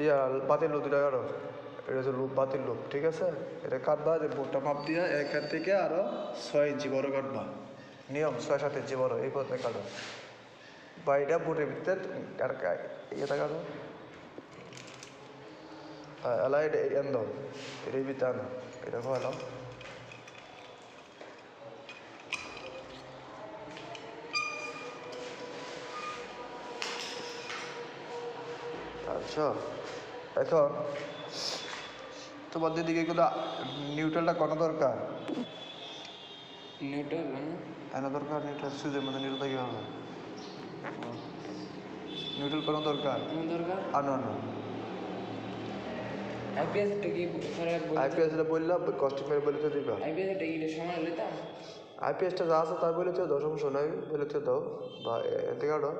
ইয়া বাতিল লুপ দুটা কাটো, এটা হচ্ছে লুপ, বাতিল লুপ, ঠিক আছে? এটা কাটবা, যে বোর্ডটা মাপ দিয়ে এখান থেকে আরও 6 ইঞ্চি বড় কাটবা, নিয়ম 6-7 ইঞ্চি বড়, এই পথে কাটো বা এটা বোর্ডের ভিতরে ইয়েটা কাটো, এলা এটা এন দাও, এটার ভিতরে আনো, এটা খোয়ালাম। আচ্ছা, এখন তোমাদের দিকে এগুলো নিউট্রালটা কোনো দরকার, নিউট্রাল এনে দরকার, নিউট্রাল সুইচের মধ্যে নিউট্রাল থেকে হবে, নিউট্রাল কোনো দরকার আনো আনো। আইপিএসটা কি খারাপ বলতে? আইপিএসটা বললাম, কাস্টমার বলে তো দিবা। আইপিএসটা কি সময় লইতাম? আইপিএসটা যা আছে তাই বলে তো দাও, সমস্যা নাই, বলে তো দাও, বা এতে কাটো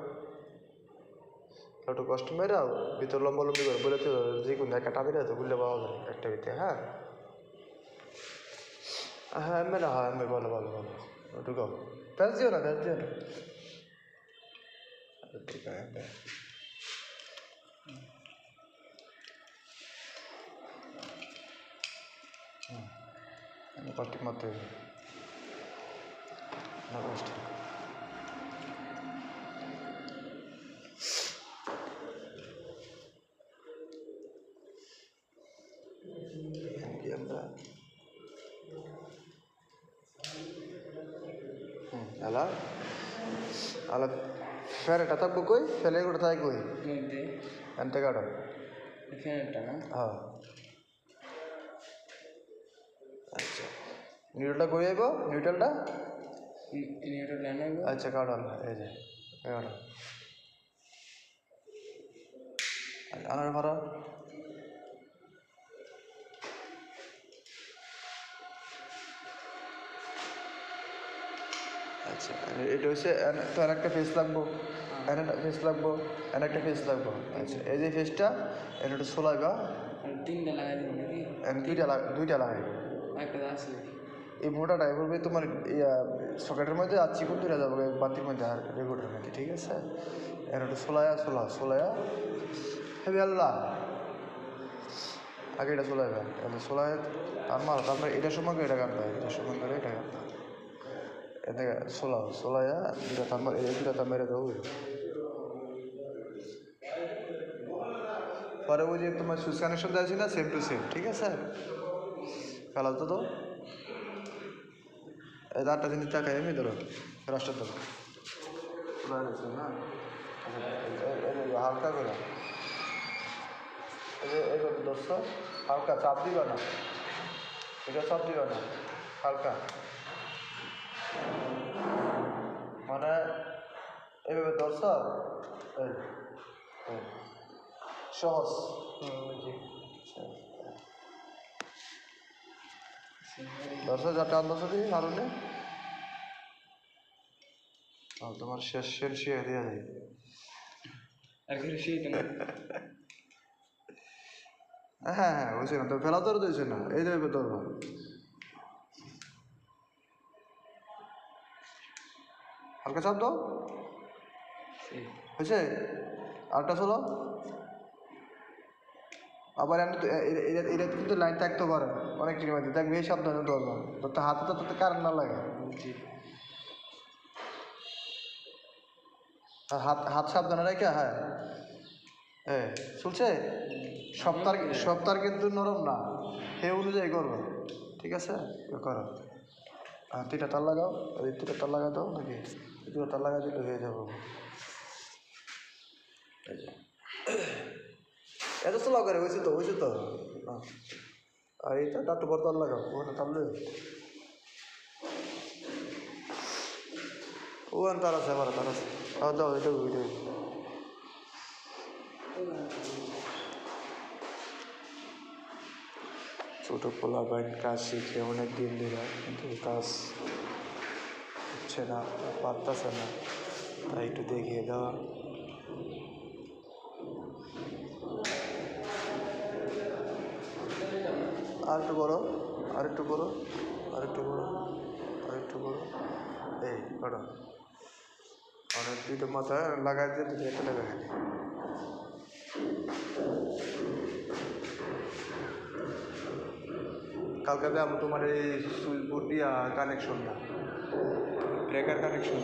একটু কাস্টমার ভিতর লম্বা লম্বি করে বলে তো যে কোনো একটা টাবি তো বুঝলে পাওয়া যায় একটা ভিতরে। হ্যাঁ হ্যাঁ মেরা, হ্যাঁ আমি ভালো ভালো ভালো ঢুকাও, প্যাঁচ দিও না, প্যাঁচ দিও না, ঠিক আছে। কষ্টিক মারতে হবে না, কষ্টিক আমরা ಅಲ್ಲ ಅಲ್ಲ ফ্যান এটা থাকবো কই, ফেলে ওটা থাকে কই এনতে কাটো, হ্যাঁ আচ্ছা। নিউট্রালটা কই আইব, নিউট্রালটা আচ্ছা কাটো, এই যে কাটো আনার ভরা। আচ্ছা এটা হচ্ছে তো একটা ফেস লাগবো, একটা ফেস লাগবো, একটা ফেস লাগবো। আচ্ছা এই যে ফেসটা এটা একটু সোলাইবা, তিনটা লাগাই দিব নাকি? দুইটা লাগাই, একটা আছে এই মোটাটা এভাবে তোমার সকেটের মধ্যে আর চিকন তুলে যাবো বাতির মধ্যে আর রেগুলেটার মধ্যে, ঠিক আছে? এর একটু সোলায়া হেবি আল্লাহ আগে এটা সোলাইবা, এটা সোলায় তারপরে এটার সময় করে এটা কাটবা, এটার সময় করে এটা কাটবা, এতে সোলায়া দুটা তারপর এই দুটা তার মেরে দেবো। পরে ওই যে তোমার সুইচ কানেকশন দেওয়া ছিল সেম টু সেম, ঠিক আছে? ফেলা তো এই আটটা জিনিস টাকায় আমি ধরো রাস্তার ধরো না, হালকা করে এইভাবে ধরছ, হালকা চাপ দিবা না, এটা চাপ দিবা না, হালকা মানে এইভাবে ধরছ, সহজ ধরছ, যাতে আন্দাজ দিই কারণে তোমার শেষ শিয়ে দেওয়া যায় হ্যাঁ হ্যাঁ হয়েছে না তো, ফেলা তো হয়েছে না, এই দেবে ধরবো, হালকা চাপ দাও, হয়েছে? আরেকটা চলো, আবার এটা কিন্তু লাইন থাকতে পারে অনেক টিমের মধ্যে, দেখবে এই সাবধানে ধরবো, তো হাতে তো তাতে কারেন্ট না লাগে, আর হাত সাবধানে রেখে, হ্যাঁ হ্যাঁ চলছে, সপ্তাহ কিন্তু নরম না, সে অনুযায়ী করবো, ঠিক আছে? করো, হ্যাঁ 3টা তার লাগাও, ওই 3টা তার লাগা দাও নাকি, 2টা তার লাগা দিলে হয়ে যাবো। এত চলা করে হয়েছে তো আর এইটা একটু বড় তার লাগাও, ওখানে তাহলে ওখানে তার আছে, আমার তার আছে, দাও এটা ওইটাই ছোটো পোলা বাইন কাজ শিখে অনেক দিন ধরে, কিন্তু কাজ হচ্ছে না, পারতেছে না, তাই একটু দেখিয়ে দেওয়া। আর একটু বড়, আরেকটু বড়, আরেকটু বড়, আরেকটু বড়, এই বড় অনেক দুইটা মাথায় লাগাই দিয়ে দুটো একটা লাগাই কালকে আমি তোমার এই সুইচবোর্ডটি কানেকশনটা ব্রেকার কানেকশন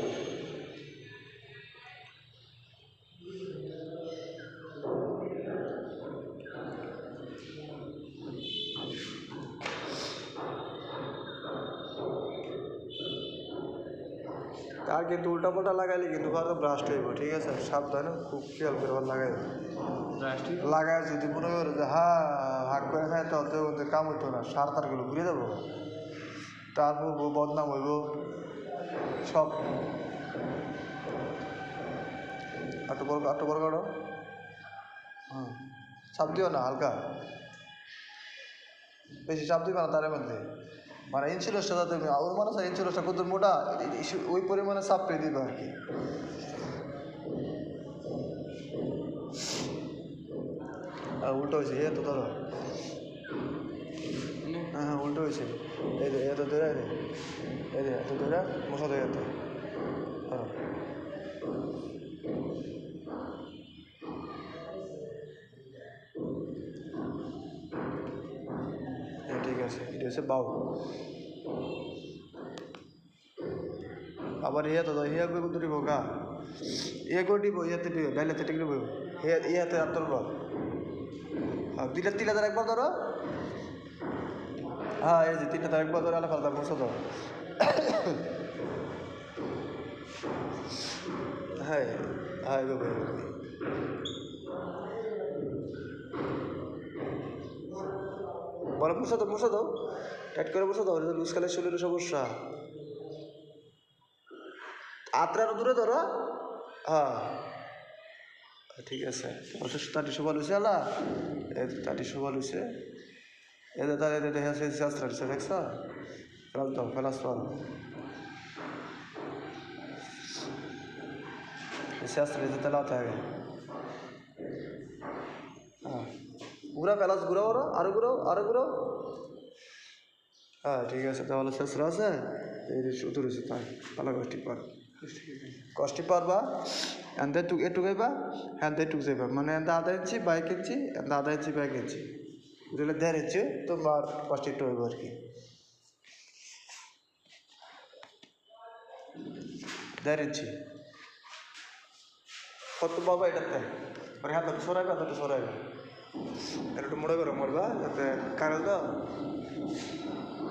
আর কিন্তু উল্টাপাল্টা লাগাইলে কিন্তু হয়তো ব্রাস্ট হইব, ঠিক আছে? সাবধানে খুব খেয়াল করে লাগাই রাষ্ট্রীয় লাগায় যদি মনে করো যে হাক করে খায় তাহলে ওদের কাম হইতো না, সার তারগুলো ঘুরে দেবো, তারপর বদনাম হইব সব। আটটু বড় কাটো, চাপ দিও না, হালকা বেশি চাপ দিবে না তার মধ্যে, মানে ইন্সুলেশনটা যাতে ওর মানে ইন্সুলেশনটা কত মোটা ওই পরিমাণে চাপ পেয়ে দিবে আর কি। আর উল্টো হয়েছে এত ধরো, হ্যাঁ উল্টো হয়েছে, এই যে এত ধরে এই যে এত ধরে মশা ধরে এত ধরো। ঠিক আছে, এটা হচ্ছে বাউ। আবার ইয়ে তো ইয়ে করে দিব গা, ইয়ে করে দিব, ইয়েতে দিব ডাইলেতে টিকে দিব, ইয়েতে আর তোর তিনটা তার একবার ধরো, হ্যাঁ এই যে তিনটা তার একবার ধরো, আলাদা আলাদা মশা ধরো। হ্যাঁ হ্যাঁ এভাবে বলো, মুছে দাও টাইট করে মুছে দাও, লুজ খেলে শরীরের সমস্যা। আত্রার দূরে ধরো, হ্যাঁ ঠিক আছে। তাটি সবাল হয়েছে আলা, তাটি সবাল হয়েছে, এদের তার এদের শাস্ত্র হচ্ছে দেখছ, ফেলাস দাও, ফেলাস পারো শাস্ত্র তেলাতে হবে। হ্যাঁ ঘুরা ফেলাস, ঘুরাও ওরা, আরো ঘুরাও, আরো ঘুরাও। হ্যাঁ ঠিক আছে, তাহলে শাস্ত্র আছে এই শুধু রয়েছে, তাই ভালো কষ্টি পার, কষ্টি পারবা এনতে এটুক যাইবা, হ্যাঁ এটুক যাইবা, মানে এনতে আধা ইঞ্চি 2 ইঞ্চি, এনতে আধা ইঞ্চি 2 ইঞ্চি, বুঝলে 1.5 ইঞ্চি তোমার কষ্ট একটু হইব আর কি, 1.5 ইঞ্চি কত বাবা এটাতে, মানে হাত সরাইবা, হাতটা সরাইবা, একটু মোড়ে করে মরবা যাতে কাগজ দাও।